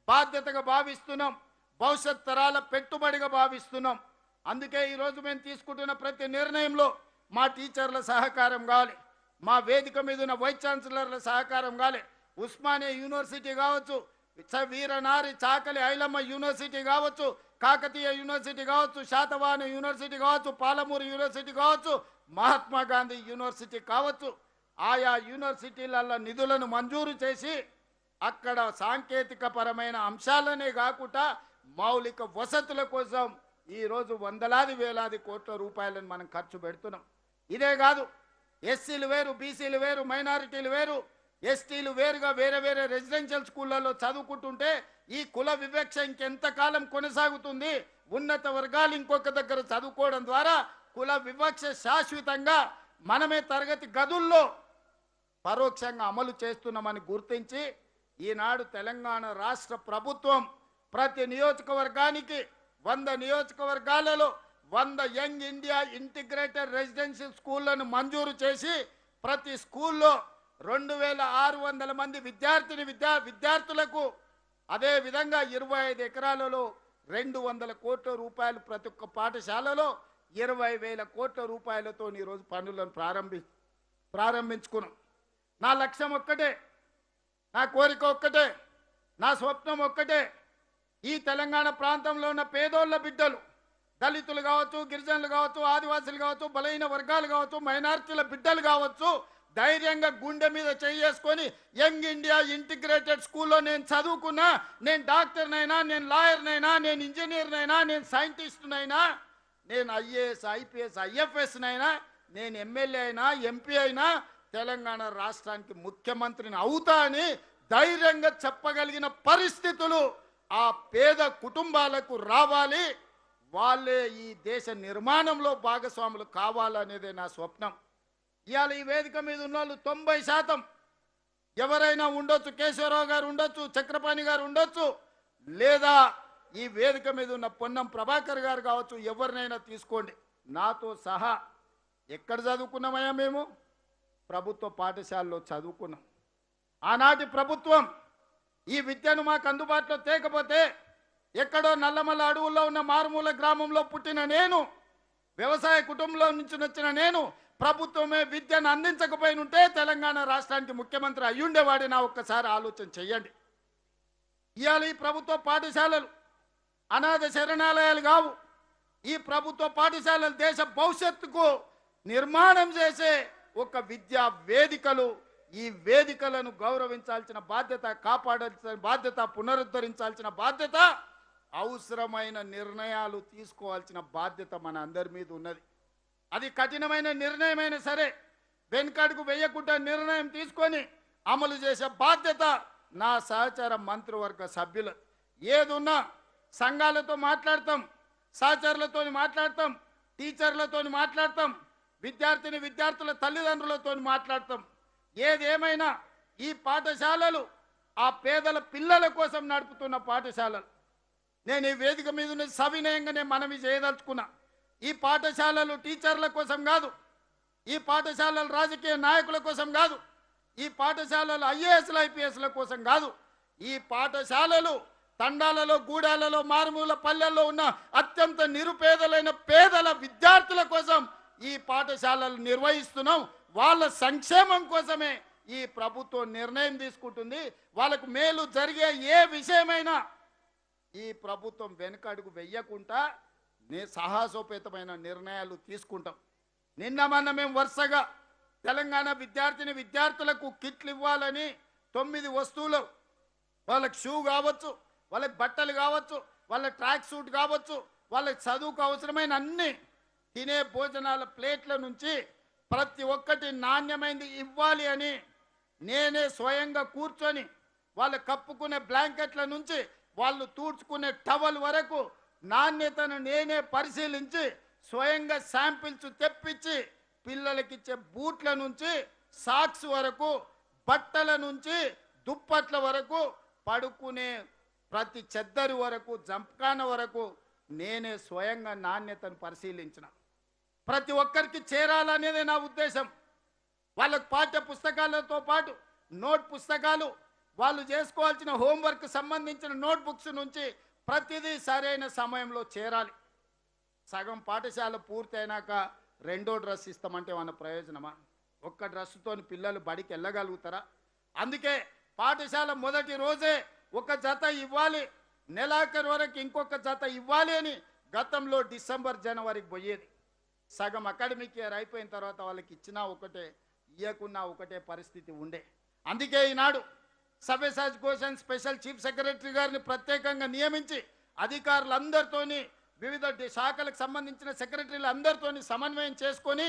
బాధ్యతగా భావిస్తున్నాం, భవిష్యత్ తరాల పెట్టుబడిగా భావిస్తున్నాం. అందుకే ఈరోజు మేము తీసుకుంటున్న ప్రతి నిర్ణయంలో మా టీచర్ల సహకారం కావాలి, మా వేదిక మీద ఉన్న వైస్ ఛాన్సలర్ల సహకారం కావాలి. ఉస్మానియా యూనివర్సిటీ కావచ్చు, వీరనారి చాకలి ఐలమ్మ యూనివర్సిటీ కావచ్చు, కాకతీయ యూనివర్సిటీ కావచ్చు, శాతవాహన యూనివర్సిటీ కావచ్చు, పాలమూరు యూనివర్సిటీ కావచ్చు, మహాత్మా గాంధీ యూనివర్సిటీ కావచ్చు. ఆయా యూనివర్సిటీల నిధులను మంజూరు చేసి అక్కడ సాంకేతిక పరమైన అంశాలనే కాకుండా మౌలిక వసతుల కోసం ఈరోజు వందలాది వేలాది కోట్ల రూపాయలను మనం ఖర్చు పెడుతున్నాం. ఇదే కాదు, ఎస్సీలు వేరు, బీసీలు వేరు, మైనారిటీలు వేరు, ఎస్టీలు వేరుగా వేరే వేరే రెసిడెన్షియల్ స్కూళ్ళలో చదువుకుంటుంటే ఈ కుల వివక్ష ఇంకెంతకాలం కొనసాగుతుంది? ఉన్నత వర్గాలు ఇంకొక దగ్గర చదువుకోవడం ద్వారా కుల వివక్ష శాశ్వతంగా మనమే తరగతి గదుల్లో పరోక్షంగా అమలు చేస్తున్నామని గుర్తించి ఈనాడు తెలంగాణ రాష్ట్ర ప్రభుత్వం ప్రతి నియోజకవర్గానికి 100 నియోజకవర్గాలలో 100 యంగ్ ఇండియా ఇంటిగ్రేటెడ్ రెసిడెన్షియల్ స్కూళ్లను మంజూరు చేసి ప్రతి స్కూల్లో 2600 మంది విద్యార్థులకు అదే విధంగా 25 ఎకరాలలో 200 కోట్ల రూపాయలు ప్రతి ఒక్క పాఠశాలలో 20,000 కోట్ల రూపాయలతో ఈరోజు పనులను ప్రారంభించుకున్నాం. నా లక్ష్యం ఒక్కటే, నా కోరిక ఒక్కటే, నా స్వప్నం ఒక్కటే, ఈ తెలంగాణ ప్రాంతంలో ఉన్న పేదోళ్ళ బిడ్డలు దళితులు కావచ్చు, గిరిజనులు కావచ్చు, ఆదివాసులు కావచ్చు, బలహీన వర్గాలు కావచ్చు, మైనారిటీల బిడ్డలు కావచ్చు, ధైర్యంగా గుండె మీద చేసుకొని యంగ్ ఇండియా ఇంటిగ్రేటెడ్ స్కూల్లో నేను చదువుకున్నా, నేను డాక్టర్నైనా, నేను లాయర్నైనా, నేను ఇంజనీర్నైనా, నేను సైంటిస్ట్నైనా, నేను ఐఏఎస్ ఐపీఎస్ ఐఎఫ్ఎస్నైనా, నేను ఎమ్మెల్యే అయినా ఎంపీ అయినా తెలంగాణ రాష్ట్రానికి ముఖ్యమంత్రిని అవుతా అని ధైర్యంగా చెప్పగలిగిన పరిస్థితులు ఆ పేద కుటుంబాలకు రావాలి. వాళ్ళే ఈ దేశ నిర్మాణంలో భాగస్వాములు కావాలనేదే నా స్వప్నం. ఇవాళ ఈ వేదిక మీద ఉన్న వాళ్ళు 90% ఎవరైనా ఉండొచ్చు, కేశవరావు గారు ఉండొచ్చు, చక్రపాణి గారు ఉండొచ్చు, లేదా ఈ వేదిక మీద ఉన్న పొన్నం ప్రభాకర్ గారు కావచ్చు, ఎవరినైనా తీసుకోండి, నాతో సహా ఎక్కడ చదువుకున్నామయ్యా? మేము ప్రభుత్వ పాఠశాలలో చదువుకున్నాం. ఆనాటి ప్రభుత్వం ఈ విద్యను మాకు అందుబాటులో తేకపోతే ఎక్కడో నల్లమల్ల అడవుల్లో ఉన్న మారుమూల గ్రామంలో పుట్టిన నేను, వ్యవసాయ కుటుంబంలో నుంచి వచ్చిన నేను, ప్రభుత్వమే విద్యను అందించకపోయినుంటే తెలంగాణ రాష్ట్రానికి ముఖ్యమంత్రి అయ్యుండేవాడినా ఒక్కసారి ఆలోచన చెయ్యండి. ఇవాళ ఈ ప్రభుత్వ పాఠశాలలు అనాథ శరణాలయాలు కావు. ఈ ప్రభుత్వ పాఠశాలలు దేశ భవిష్యత్తుకు నిర్మాణం చేసే ఒక విద్యా వేదికలు. ఈ వేదికలను గౌరవించాల్సిన బాధ్యత, కాపాడాల్సిన బాధ్యత, పునరుద్ధరించాల్సిన బాధ్యత, అవసరమైన నిర్ణయాలు తీసుకోవాల్సిన బాధ్యత మన అందరి మీద ఉన్నది. అది కఠినమైన నిర్ణయమైనా సరే వెనుకడుగు వేయకుండా నిర్ణయం తీసుకొని అమలు చేసే బాధ్యత నా సహచార మంత్రివర్గ సభ్యులు. ఏదున్నా సంఘాలతో మాట్లాడతాం, సహచరులతో మాట్లాడతాం, టీచర్లతో మాట్లాడతాం, విద్యార్థుల తల్లిదండ్రులతో మాట్లాడతాం. ఏదేమైనా ఈ పాఠశాలలు ఆ పేదల పిల్లల కోసం నడుపుతున్న పాఠశాలలు. నేను ఈ వేదిక మీద ఉన్న సవినయంగానే మనవి చేయదలుచుకున్నా. ఈ పాఠశాలలు టీచర్ల కోసం కాదు, ఈ పాఠశాలలు రాజకీయ నాయకుల కోసం కాదు, ఈ పాఠశాలలు ఐఏఎస్ల ఐపీఎస్ల కోసం కాదు. ఈ పాఠశాలలు తండాలలో, గూడాలలో, మారుమూల పల్లెల్లో ఉన్న అత్యంత నిరుపేదలైన పేదల విద్యార్థుల కోసం ఈ పాఠశాలలు నిర్వహిస్తున్నాం. వాళ్ళ సంక్షేమం కోసమే ఈ ప్రభుత్వం నిర్ణయం తీసుకుంటుంది. వాళ్ళకు మేలు జరిగే ఏ విషయమైనా ఈ ప్రభుత్వం వెనుకడుగు వెయ్యకుండా సాహసోపేతమైన నిర్ణయాలు తీసుకుంటాం. నిన్న మేము వరుసగా తెలంగాణ విద్యార్థులకు కిట్లు ఇవ్వాలని 9 వస్తువులు, వాళ్ళకి షూ కావచ్చు, వాళ్ళకి బట్టలు కావచ్చు, వాళ్ళ ట్రాక్ సూట్ కావచ్చు, వాళ్ళకి చదువుకు అవసరమైన అన్ని తినే భోజనాల ప్లేట్ల నుంచి ప్రతి ఒక్కటి నాణ్యమైనది ఇవ్వాలి అని నేనే స్వయంగా కూర్చొని వాళ్ళు కప్పుకునే బ్లాంకెట్ల నుంచి వాళ్ళు తూడ్చుకునే టవల్ వరకు నాణ్యతను నేనే పరిశీలించి స్వయంగా శాంపిల్స్ తెప్పించి పిల్లలకిచ్చే బూట్ల నుంచి సాక్స్ వరకు, బట్టల నుంచి దుప్పట్ల వరకు, పడుకునే ప్రతి చెద్దరి వరకు, జంప్కాన వరకు నేనే స్వయంగా నాణ్యతను పరిశీలించిన. ప్రతి ఒక్కరికి చేరాలనేదే నా ఉద్దేశం. వాళ్ళకు పాఠ్య పుస్తకాలతో పాటు నోట్ పుస్తకాలు, వాళ్ళు చేసుకోవాల్సిన హోంవర్క్ సంబంధించిన నోట్ బుక్స్ నుంచి ప్రతిదీ సరైన సమయంలో చేరాలి. సగం పాఠశాల పూర్తి అయినాక రెండో డ్రెస్ ఇస్తామంటే మన ప్రయోజనమా? ఒక్క డ్రెస్సుతో పిల్లలు బడికి వెళ్ళగలుగుతారా? అందుకే పాఠశాల మొదటి రోజే ఒక జత ఇవ్వాలి, నెలాఖరు వరకు ఇంకొక జత ఇవ్వాలి అని గతంలో డిసెంబర్ జనవరికి పోయేది. సగం అకాడమిక్ ఇయర్ అయిపోయిన తర్వాత వాళ్ళకి ఇచ్చినా ఒకటే, ఇవ్వకున్నా ఒకటే పరిస్థితి ఉండే. అందుకే ఈనాడు Savyasachi Ghosh special chief secretary గారిని ప్రత్యేకంగా నియమించి అధికారులందరితోని, వివిధ శాఖలకు సంబంధించిన సెక్రటరీలు అందరితోని సమన్వయం చేసుకొని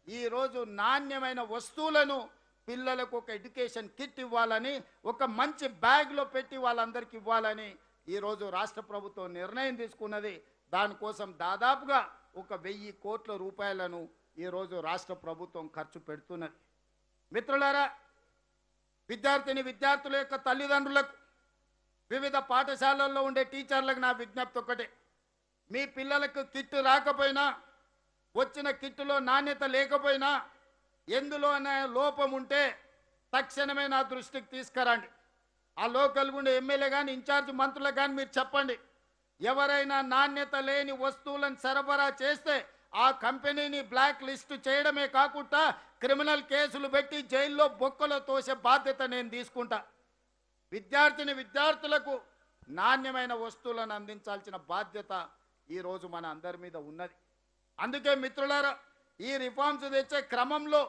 ఈరోజు నాణ్యమైన వస్తువులను పిల్లలకు ఒక ఎడ్యుకేషన్ కిట్ ఇవ్వాలని, ఒక మంచి బ్యాగ్లో పెట్టి వాళ్ళందరికీ ఇవ్వాలని ఈరోజు రాష్ట్ర ప్రభుత్వం నిర్ణయం తీసుకున్నది. దానికోసం దాదాపుగా 1,000 కోట్ల రూపాయలను ఈరోజు రాష్ట్ర ప్రభుత్వం ఖర్చు పెడుతున్నది. మిత్రులారా, విద్యార్థుల యొక్క తల్లిదండ్రులకు, వివిధ పాఠశాలల్లో ఉండే టీచర్లకు నా విజ్ఞప్తి ఒకటే: మీ పిల్లలకు కిట్ రాకపోయినా, వచ్చిన కిట్టులో నాణ్యత లేకపోయినా, ఎందులోనే లోపం ఉంటే తక్షణమే నా దృష్టికి తీసుకురండి. ఆ లోకల్ ఉండే ఎమ్మెల్యే కానీ, ఇన్ఛార్జ్ మంత్రులకు కానీ మీరు చెప్పండి. ఎవరైనా నాణ్యత లేని వస్తువులను సరఫరా చేస్తే ఆ కంపెనీని బ్లాక్ లిస్ట్ చేయడమే కాకుండా క్రిమినల్ కేసులు పెట్టి జైల్లో బొక్కలో తోసే బాధ్యత నేను తీసుకుంటా. విద్యార్థులకు నాణ్యమైన వస్తువులను అందించాల్సిన బాధ్యత ఈరోజు మన అందరి మీద ఉన్నది. అందుకే మిత్రులారా, ఈ రిఫార్మ్స్ తెచ్చే క్రమంలో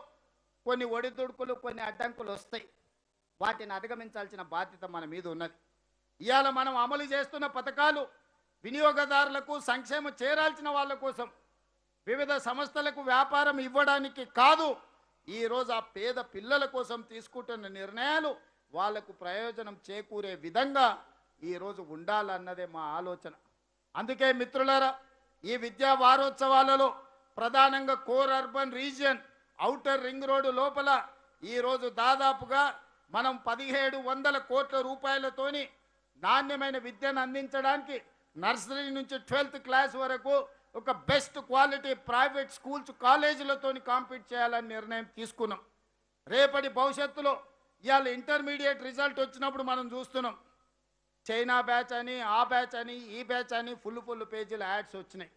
కొన్ని ఒడిదుడుకులు, కొన్ని అడ్డంకులు వస్తాయి. వాటిని అధిగమించాల్సిన బాధ్యత మన మీద ఉన్నది. ఇవాళ మనం అమలు చేస్తున్న పథకాలు వినియోగదారులకు సంక్షేమం చేరాల్సిన వాళ్ళ కోసం, వివిధ సంస్థలకు వ్యాపారం ఇవ్వడానికి కాదు. ఈరోజు ఆ పేద పిల్లల కోసం తీసుకుంటున్న నిర్ణయాలు వాళ్లకు ప్రయోజనం చేకూరే విధంగా ఈరోజు ఉండాలన్నదే మా ఆలోచన. అందుకే మిత్రులారా, ఈ విద్యా వారోత్సవాలలో ప్రధానంగా core urban region, outer ring road లోపల ఈరోజు దాదాపుగా మనం 1700 కోట్ల రూపాయలతోని నాణ్యమైన విద్యను అందించడానికి నర్సరీ నుంచి 12th క్లాస్ వరకు ఒక బెస్ట్ క్వాలిటీ ప్రైవేట్ స్కూల్స్, కాలేజీలతోని కాంపీట్ చేయాలని నిర్ణయం తీసుకున్నాం. రేపటి భవిష్యత్తులో ఇవాళ ఇంటర్మీడియట్ రిజల్ట్ వచ్చినప్పుడు మనం చూస్తున్నాం, చైనా బ్యాచ్ అని, ఆ బ్యాచ్ అని, ఈ బ్యాచ్ అని ఫుల్ పేజీల యాడ్స్ వచ్చినాయి.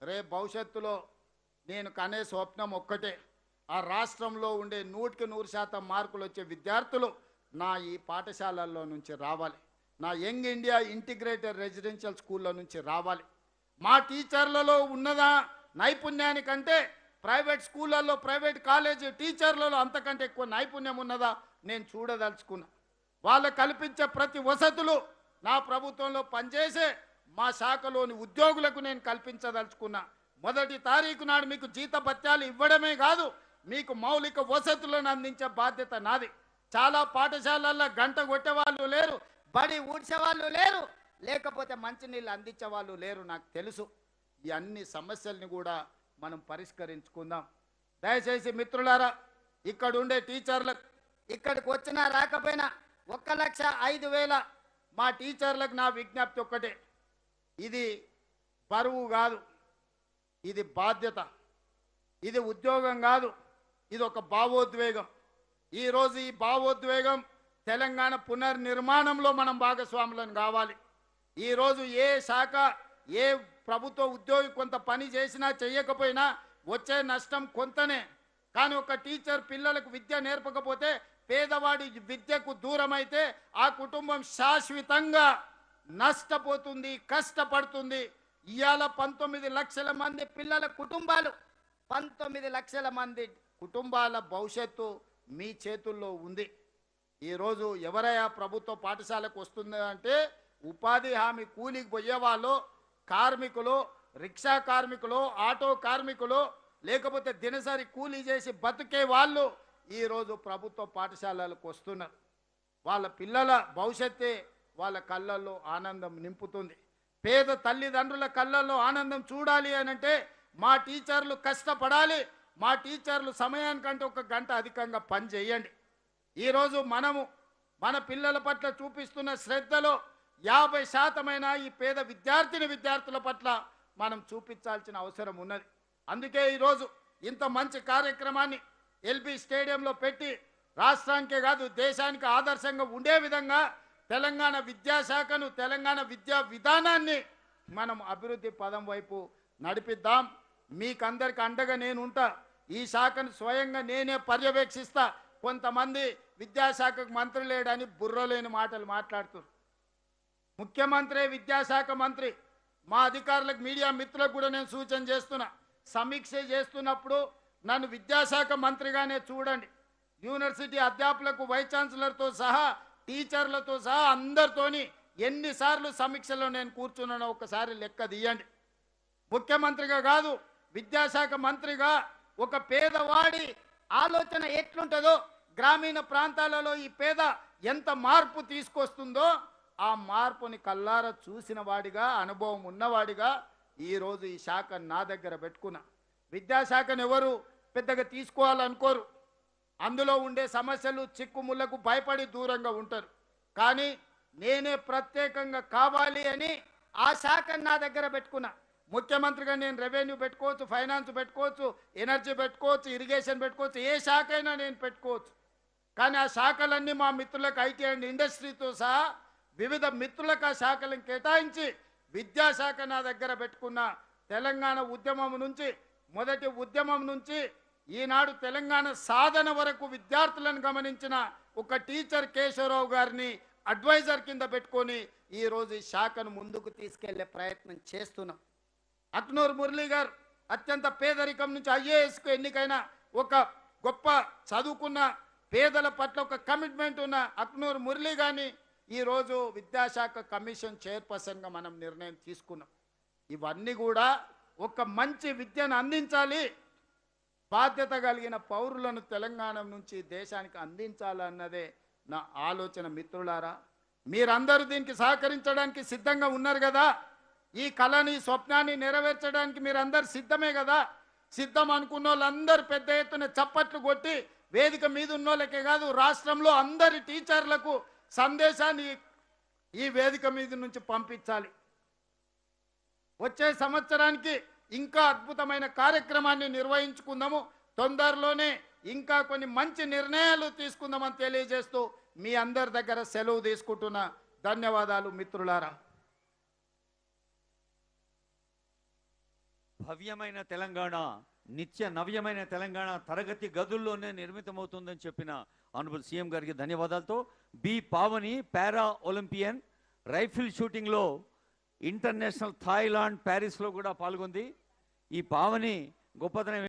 రేపు భవిష్యత్తులో నేను కనే స్వప్నం ఒక్కటే, ఆ రాష్ట్రంలో ఉండే 100% మార్కులు వచ్చే విద్యార్థులు నా ఈ పాఠశాలల్లో నుంచి రావాలి, నా యంగ్ ఇండియా ఇంటిగ్రేటెడ్ రెసిడెన్షియల్ స్కూళ్ళ నుంచి రావాలి. మా టీచర్లలో ఉన్నదా నైపుణ్యానికంటే ప్రైవేట్ స్కూళ్ళల్లో, ప్రైవేట్ కాలేజీ టీచర్లలో అంతకంటే ఎక్కువ నైపుణ్యం ఉన్నదా నేను చూడదలుచుకున్నా. వాళ్ళకు కల్పించే ప్రతి వసతులు నా ప్రభుత్వంలో పనిచేసే మా శాఖలోని ఉద్యోగులకు నేను కల్పించదలుచుకున్నా. 1వ తారీఖు నాడు మీకు జీతభత్యాలు ఇవ్వడమే కాదు, మీకు మౌలిక వసతులను అందించే బాధ్యత నాది. చాలా పాఠశాలల్లో గంట కొట్టేవాళ్ళు లేరు, బడి ఊడ్చేవాళ్ళు లేరు, లేకపోతే మంచినీళ్ళు అందించే వాళ్ళు లేరు. నాకు తెలుసు. ఈ అన్ని సమస్యల్ని కూడా మనం పరిష్కరించుకుందాం. దయచేసి మిత్రులారా, ఇక్కడ ఉండే టీచర్లకు, ఇక్కడికి వచ్చినా రాకపోయినా 1,05,000 మా టీచర్లకు నా విజ్ఞప్తి ఒక్కటే, ఇది బరువు కాదు, ఇది బాధ్యత, ఇది ఉద్యోగం కాదు, ఇది ఒక భావోద్వేగం. ఈరోజు ఈ భావోద్వేగం తెలంగాణ పునర్నిర్మాణంలో మనం భాగస్వాములను కావాలి. ఈరోజు ఏ శాఖ, ఏ ప్రభుత్వ ఉద్యోగి కొంత పని చేసినా చెయ్యకపోయినా వచ్చే నష్టం కొంతనే. కానీ ఒక టీచర్ పిల్లలకు విద్య నేర్పకపోతే, పేదవాడి విద్యకు దూరమైతే ఆ కుటుంబం శాశ్వతంగా నష్టపోతుంది, కష్టపడుతుంది. ఇవాళ 19 లక్షల మంది పిల్లల కుటుంబాలు, 19 లక్షల మంది కుటుంబాల భవిష్యత్తు మీ చేతుల్లో ఉంది. ఈరోజు ఎవరయ్యా ప్రభుత్వ పాఠశాలకు వస్తుంది అంటే, ఉపాధి హామీ కూలికి పోయేవాళ్ళు, కార్మికులు, రిక్షా కార్మికులు, ఆటో కార్మికులు, లేకపోతే దినసరి కూలీ చేసి బతికే వాళ్ళు ఈరోజు ప్రభుత్వ పాఠశాలలకు వస్తున్నారు. వాళ్ళ పిల్లల భవిష్యత్తే వాళ్ళ కళ్ళల్లో ఆనందం నింపుతుంది. పేద తల్లిదండ్రుల కళ్ళల్లో ఆనందం చూడాలి అనంటే మా టీచర్లు కష్టపడాలి, మా టీచర్లు సమయానికంటే 1 గంట అధికంగా పని చేయండి. ఈరోజు మనము మన పిల్లల పట్ల చూపిస్తున్న శ్రద్ధలో 50% ఈ పేద విద్యార్థుల పట్ల మనం చూపించాల్సిన అవసరం ఉన్నది. అందుకే ఈరోజు ఇంత మంచి కార్యక్రమాన్ని ఎల్బీ స్టేడియంలో పెట్టి రాష్ట్రానికే కాదు దేశానికి ఆదర్శంగా ఉండే విధంగా తెలంగాణ విద్యాశాఖను, తెలంగాణ విద్యా విధానాన్ని మనం అభివృద్ధి పదం వైపు నడిపిద్దాం. మీకందరికి అండగా నేను ఉంటా. ఈ శాఖను స్వయంగా నేనే పర్యవేక్షిస్తా. కొంతమంది విద్యాశాఖకు మంత్రి లేడని బుర్రలేని మాటలు మాట్లాడుతున్నారు. ముఖ్యమంత్రి, విద్యాశాఖ మంత్రి, మా అధికారులకు, మీడియా మిత్రులకు కూడా నేను సూచన చేస్తున్నా, సమీక్ష చేస్తున్నప్పుడు నన్ను విద్యాశాఖ మంత్రిగానే చూడండి. యూనివర్సిటీ అధ్యాపకులకు, వైస్ ఛాన్సలర్తో సహా, టీచర్లతో సహా అందరితోని ఎన్నిసార్లు సమీక్షలో నేను కూర్చున్నానో ఒకసారి లెక్క తీయండి. ముఖ్యమంత్రిగా కాదు, విద్యాశాఖ మంత్రిగా ఒక పేదవాడి ఆలోచన ఎట్లుంటుందో, గ్రామీణ ప్రాంతాలలో ఈ పేద ఎంత మార్పు తీసుకొస్తుందో ఆ మార్పుని కల్లారా చూసిన వాడిగా, అనుభవం ఉన్నవాడిగా ఈరోజు ఈ శాఖను నా దగ్గర పెట్టుకున్నా. విద్యాశాఖను ఎవరు పెద్దగా తీసుకోవాలనుకోరు. అందులో ఉండే సమస్యలు, చిక్కుముళ్లకు భయపడి దూరంగా ఉంటారు. కానీ నేనే ప్రత్యేకంగా కావాలి అని ఆ శాఖను నా దగ్గర పెట్టుకున్నా. ముఖ్యమంత్రిగా నేను రెవెన్యూ పెట్టుకోవచ్చు, ఫైనాన్స్ పెట్టుకోవచ్చు, ఎనర్జీ పెట్టుకోవచ్చు, ఇరిగేషన్ పెట్టుకోవచ్చు, ఏ శాఖ అయినా నేను పెట్టుకోవచ్చు. కానీ ఆ శాఖలన్నీ మా మిత్రులకు, ఐటీ అండ్ ఇండస్ట్రీతో సహా వివిధ మిత్రులకు ఆ శాఖలను కేటాయించి విద్యాశాఖ నా దగ్గర పెట్టుకున్న. తెలంగాణ ఉద్యమం నుంచి, మొదటి ఉద్యమం నుంచి ఈనాడు తెలంగాణ సాధన వరకు విద్యార్థులను గమనించిన ఒక టీచర్ కేశవరావు గారిని అడ్వైజర్ కింద పెట్టుకొని ఈరోజు ఈ శాఖను ముందుకు తీసుకెళ్లే ప్రయత్నం చేస్తున్నాం. అక్నూర్ మురళి గారు అత్యంత పేదరికం నుంచి ఐఏఎస్కు ఎన్నికైన ఒక గొప్ప చదువుకున్న పేదల పట్ల ఒక కమిట్మెంట్ ఉన్న అక్నూర్ మురళి గారిని ఈరోజు విద్యాశాఖ కమిషన్ చైర్పర్సన్గా మనం నిర్ణయం తీసుకున్నాం. ఇవన్నీ కూడా ఒక మంచి విద్యను అందించాలి, బాధ్యత కలిగిన పౌరులను తెలంగాణ నుంచి దేశానికి అందించాలన్నదే నా ఆలోచన. మిత్రులారా, మీరందరూ దీనికి సహకరించడానికి సిద్ధంగా ఉన్నారు కదా? ఈ కళని స్వప్నాన్ని నెరవేర్చడానికి మీరందరూ సిద్ధమే కదా? సిద్ధం అనుకున్న వాళ్ళందరూ పెద్ద ఎత్తున చప్పట్లు కొట్టి వేదిక మీద ఉన్న వాళ్ళకే కాదు, రాష్ట్రంలో అందరి టీచర్లకు సందేశాన్ని ఈ వేదిక మీద నుంచి పంపించాలి. వచ్చే సంవత్సరానికి ఇంకా అద్భుతమైన కార్యక్రమాన్ని నిర్వహించుకుందాము. తొందరలోనే ఇంకా కొన్ని మంచి నిర్ణయాలు తీసుకుందామని తెలియజేస్తూ మీ అందరి దగ్గర సెలవు తీసుకుంటున్నా. ధన్యవాదాలు మిత్రులారా. భవ్యమైన తెలంగాణ, నిత్య నవ్యమైన తెలంగాణ తరగతి గదుల్లోనే నిర్మితమవుతుందని చెప్పిన ఆనరబుల్ సీఎం గారికి ధన్యవాదాలతో బి పావని పారా ఒలింపియన్ రైఫిల్ షూటింగ్లో ఇంటర్నేషనల్ థాయిలాండ్ ప్యారిస్లో కూడా పాల్గొంది. ఈ పావని గొప్పతనం